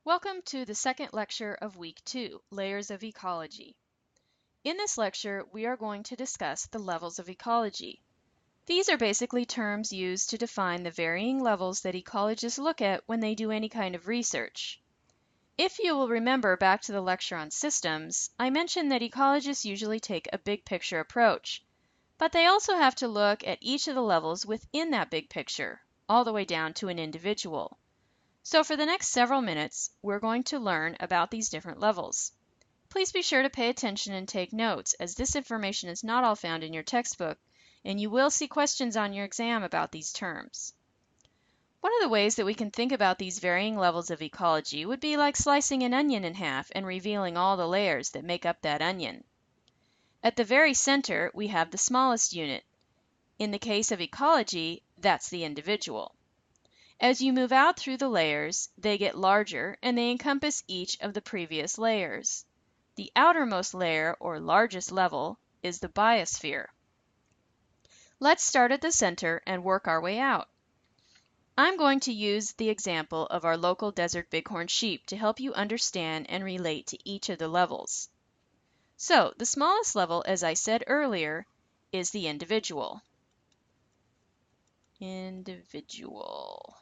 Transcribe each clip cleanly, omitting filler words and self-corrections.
Welcome to the second lecture of Week 2, Layers of Ecology. In this lecture, we are going to discuss the levels of ecology. These are basically terms used to define the varying levels that ecologists look at when they do any kind of research. If you will remember back to the lecture on systems, I mentioned that ecologists usually take a big picture approach, but they also have to look at each of the levels within that big picture, all the way down to an individual. So for the next several minutes, we're going to learn about these different levels. Please be sure to pay attention and take notes, as this information is not all found in your textbook, and you will see questions on your exam about these terms. One of the ways that we can think about these varying levels of ecology would be like slicing an onion in half and revealing all the layers that make up that onion. At the very center, we have the smallest unit. In the case of ecology, that's the individual. As you move out through the layers, they get larger and they encompass each of the previous layers. The outermost layer, or largest level, is the biosphere. Let's start at the center and work our way out. I'm going to use the example of our local desert bighorn sheep to help you understand and relate to each of the levels. So, the smallest level, as I said earlier, is the individual. Individual.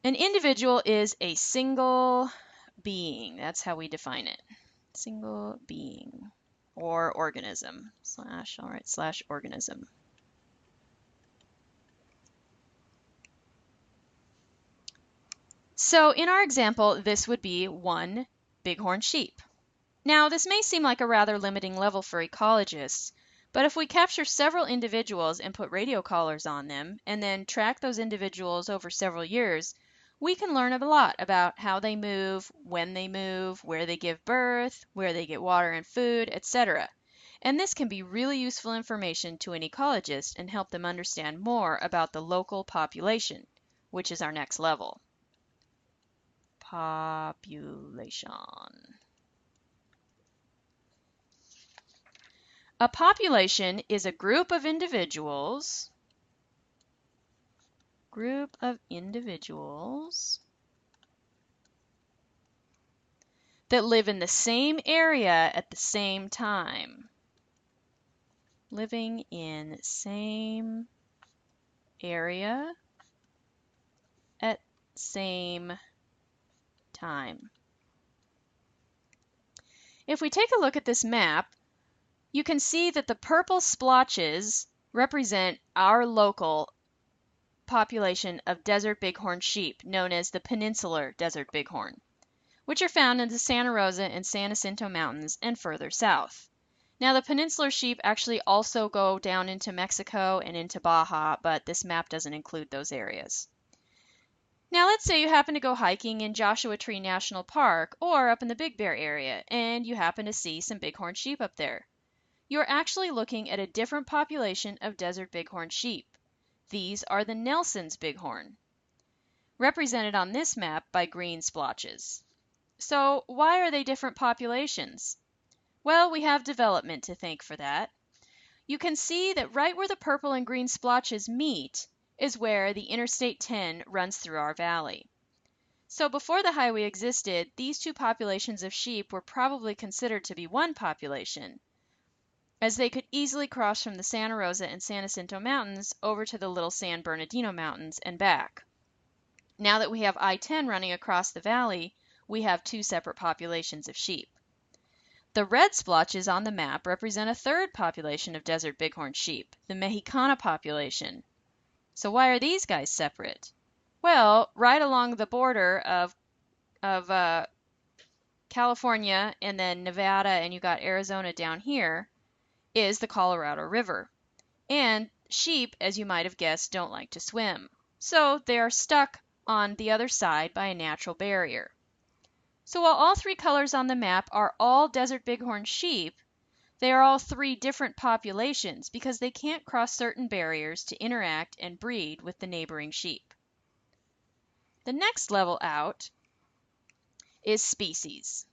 An individual is a single being. That's how we define it. Single being or organism / organism. So in our example, this would be one bighorn sheep. Now, this may seem like a rather limiting level for ecologists, but if we capture several individuals and put radio collars on them, and then track those individuals over several years, we can learn a lot about how they move, when they move, where they give birth, where they get water and food, etc. And this can be really useful information to an ecologist and help them understand more about the local population, which is our next level. Population. A population is a group of individuals that live in the same area at the same time. Living in same area at same time. If we take a look at this map, you can see that the purple splotches represent our local population of desert bighorn sheep, known as the peninsular desert bighorn, which are found in the Santa Rosa and San Jacinto Mountains and further south. Now, the peninsular sheep actually also go down into Mexico and into Baja, but this map doesn't include those areas. Now, let's say you happen to go hiking in Joshua Tree National Park or up in the Big Bear area, and you happen to see some bighorn sheep up there. You're actually looking at a different population of desert bighorn sheep. These are the Nelson's bighorn, represented on this map by green splotches. So why are they different populations? Well, we have development to thank for that. You can see that right where the purple and green splotches meet is where the Interstate 10 runs through our valley. So before the highway existed, these two populations of sheep were probably considered to be one population, as they could easily cross from the Santa Rosa and San Jacinto Mountains over to the Little San Bernardino Mountains and back. Now that we have I-10 running across the valley, we have two separate populations of sheep. The red splotches on the map represent a third population of desert bighorn sheep, the Mexicana population. So why are these guys separate? Well, right along the border of California and then Nevada, and you got Arizona down here, is the Colorado River. And sheep, as you might have guessed, don't like to swim. So they are stuck on the other side by a natural barrier. So while all three colors on the map are all desert bighorn sheep, they are all three different populations because they can't cross certain barriers to interact and breed with the neighboring sheep. The next level out is species.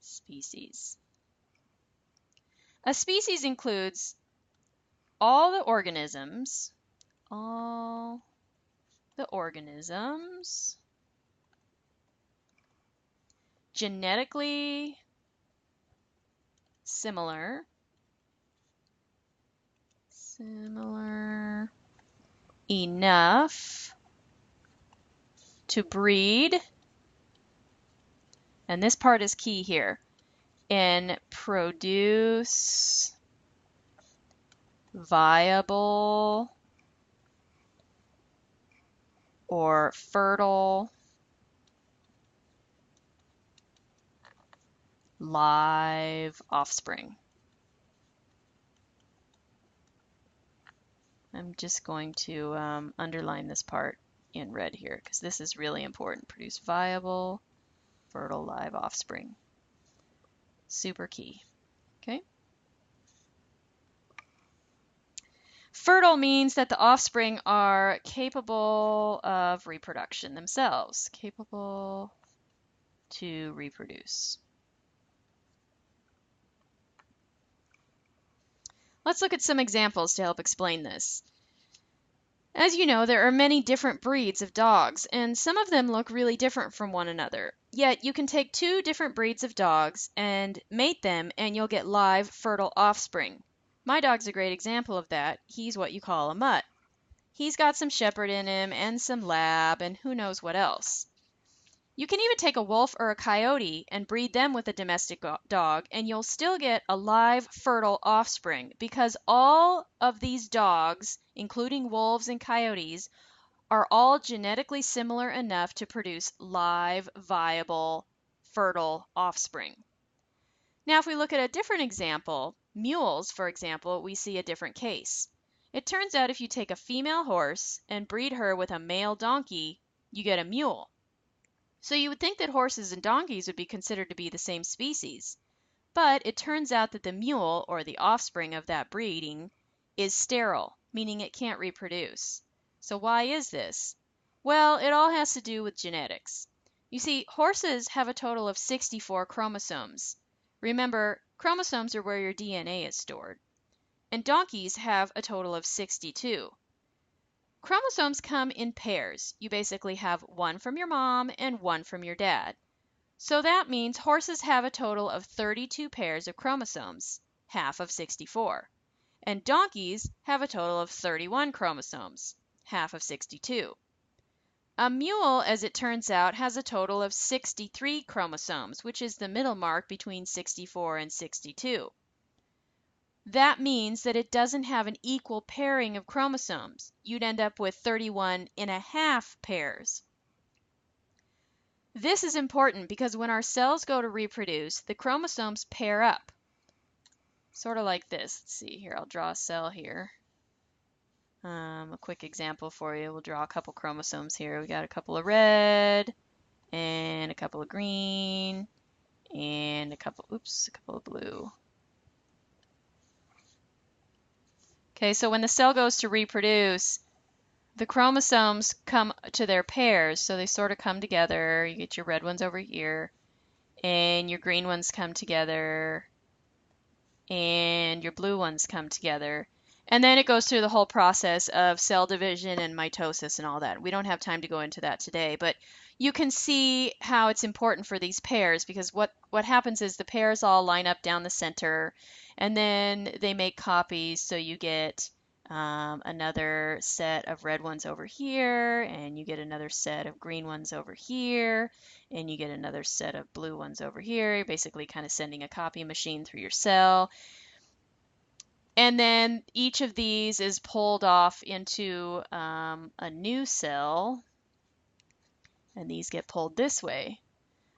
Species. A species includes all the organisms the organisms genetically similar enough to breed, and this part is key here, and produce viable or fertile live offspring. I'm just going to underline this part in red here because this is really important. Produce viable, fertile live offspring. Super key. Okay. Fertile means that the offspring are capable of reproduction themselves, capable to reproduce. Let's look at some examples to help explain this. As you know, there are many different breeds of dogs, and some of them look really different from one another. Yet you can take two different breeds of dogs and mate them, and you'll get live, fertile offspring. My dog's a great example of that. He's what you call a mutt. He's got some shepherd in him and some lab and who knows what else. You can even take a wolf or a coyote and breed them with a domestic dog, and you'll still get a live, fertile offspring because all of these dogs, including wolves and coyotes, are all genetically similar enough to produce live, viable, fertile offspring. Now, if we look at a different example, mules, for example, we see a different case. It turns out if you take a female horse and breed her with a male donkey, you get a mule. So you would think that horses and donkeys would be considered to be the same species. But it turns out that the mule, or the offspring of that breeding, is sterile, meaning it can't reproduce. So why is this? Well, it all has to do with genetics. You see, horses have a total of 64 chromosomes. Remember, chromosomes are where your DNA is stored. And donkeys have a total of 62. Chromosomes come in pairs. You basically have one from your mom and one from your dad. So that means horses have a total of 32 pairs of chromosomes, half of 64. And donkeys have a total of 31 chromosomes, half of 62. A mule, as it turns out, has a total of 63 chromosomes, which is the middle mark between 64 and 62. That means that it doesn't have an equal pairing of chromosomes. You'd end up with 31.5 pairs. This is important because when our cells go to reproduce, the chromosomes pair up. Sort of like this. Let's see here, I'll draw a cell here. A quick example for you. We'll draw a couple chromosomes here. We got a couple of red and a couple of green and a couple of blue. Okay, so when the cell goes to reproduce, the chromosomes come to their pairs, so they sort of come together. You get your red ones over here, and your green ones come together, and your blue ones come together. And then it goes through the whole process of cell division and mitosis and all that. We don't have time to go into that today, but you can see how it's important for these pairs because what happens is the pairs all line up down the center, and then they make copies, so you get another set of red ones over here, and you get another set of green ones over here, and you get another set of blue ones over here. You're basically kind of sending a copy machine through your cell. And then each of these is pulled off into a new cell, and these get pulled this way.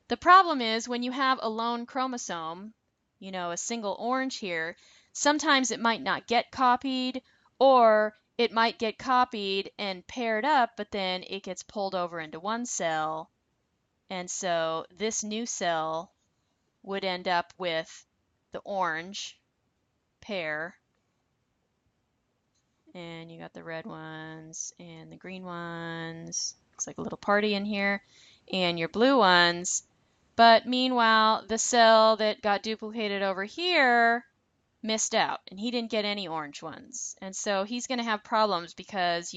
The problem is when you have a lone chromosome, a single orange here, sometimes it might not get copied, or it might get copied and paired up, but then it gets pulled over into one cell, and so this new cell would end up with the orange pair, and you got the red ones and the green ones. Looks like a little party in here, and your blue ones. But meanwhile, the cell that got duplicated over here missed out, and he didn't get any orange ones. And so he's going to have problems because,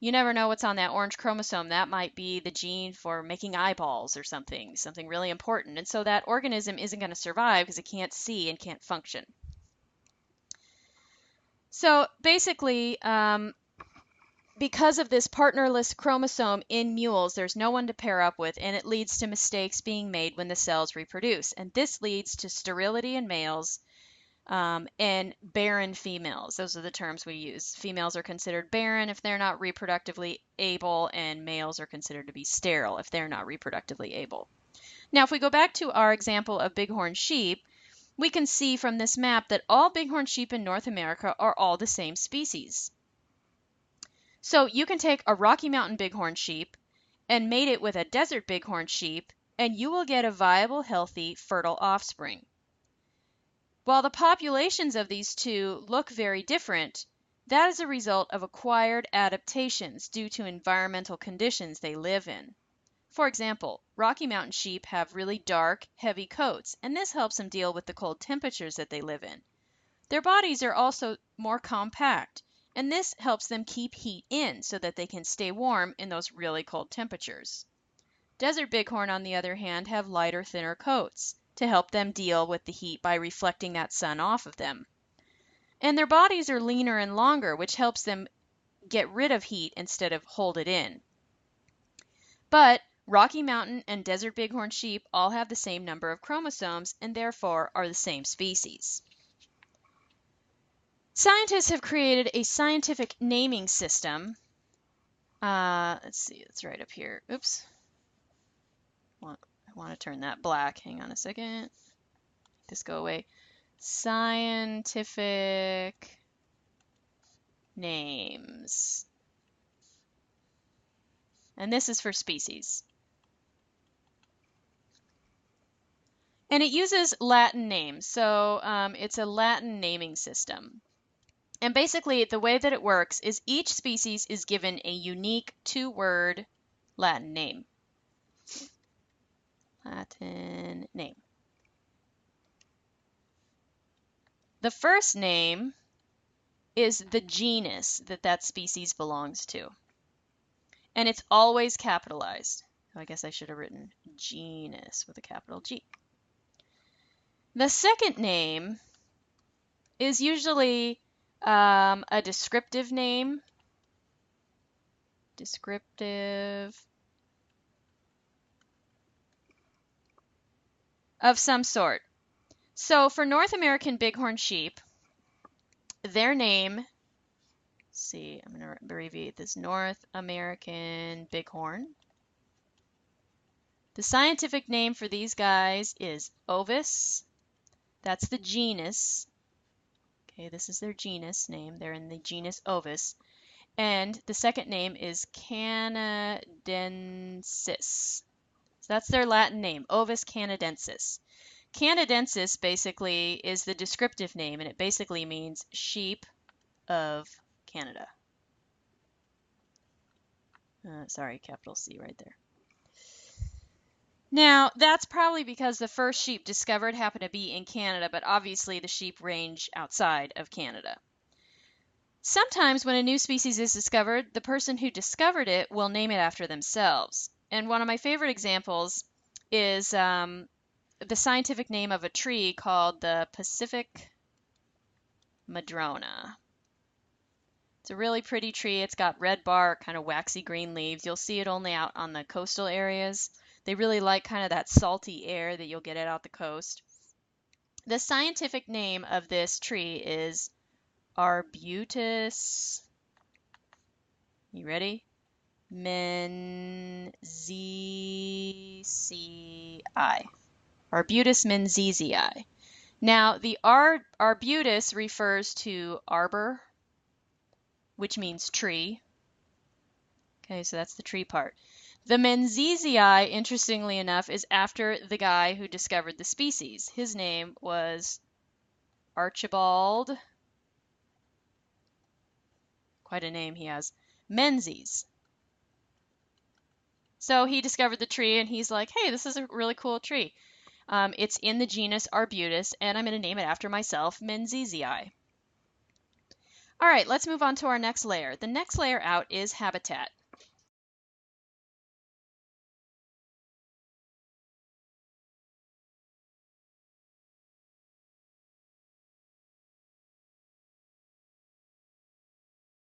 You never know what's on that orange chromosome. That might be the gene for making eyeballs or something really important. And so that organism isn't going to survive because it can't see and can't function. So basically, because of this partnerless chromosome in mules, there's no one to pair up with, and it leads to mistakes being made when the cells reproduce. And this leads to sterility in males and barren females. Those are the terms we use. Females are considered barren if they're not reproductively able, and males are considered to be sterile if they're not reproductively able. Now, if we go back to our example of bighorn sheep, we can see from this map that all bighorn sheep in North America are all the same species. So you can take a Rocky Mountain bighorn sheep and mate it with a desert bighorn sheep, and you will get a viable, healthy, fertile offspring. While the populations of these two look very different, that is a result of acquired adaptations due to environmental conditions they live in. For example, Rocky Mountain sheep have really dark, heavy coats, and this helps them deal with the cold temperatures that they live in. Their bodies are also more compact, and this helps them keep heat in so that they can stay warm in those really cold temperatures. Desert bighorn, on the other hand, have lighter, thinner coats to help them deal with the heat by reflecting that sun off of them. And their bodies are leaner and longer, which helps them get rid of heat instead of hold it in. But Rocky Mountain and desert bighorn sheep all have the same number of chromosomes and therefore are the same species. Scientists have created a scientific naming system. Let's see, it's right up here. Oops. I want to turn that black. Hang on a second. Make this go away. Scientific names. And this is for species. And it uses Latin names. So it's a Latin naming system. And basically, the way that it works is each species is given a unique two-word Latin name. Latin name. The first name is the genus that that species belongs to. And it's always capitalized. So I guess I should have written genus with a capital G. The second name is usually a descriptive name. Descriptive of some sort. So for North American bighorn sheep, their name, let's see, I'm going to abbreviate this, North American bighorn. The scientific name for these guys is Ovis. That's the genus. Okay, this is their genus name. They're in the genus Ovis. And the second name is canadensis. So that's their Latin name, Ovis canadensis. Canadensis basically is the descriptive name, and it basically means sheep of Canada. Sorry, capital C right there. Now, that's probably because the first sheep discovered happened to be in Canada, but obviously the sheep range outside of Canada. Sometimes when a new species is discovered, the person who discovered it will name it after themselves. And one of my favorite examples is the scientific name of a tree called the Pacific Madrona. It's a really pretty tree. It's got red bark, kind of waxy green leaves. You'll see it only out on the coastal areas. They really like kind of that salty air that you'll get out the coast. The scientific name of this tree is Arbutus. You ready? Menziesii. Arbutus menziesii. Now, the arbutus refers to arbor, which means tree. Okay, so that's the tree part. The menziesii, interestingly enough, is after the guy who discovered the species. His name was Archibald. Quite a name he has. Menzies. So he discovered the tree and he's like, hey, this is a really cool tree. It's in the genus Arbutus, and I'm going to name it after myself, Menziesii. All right, let's move on to our next layer. The next layer out is habitat.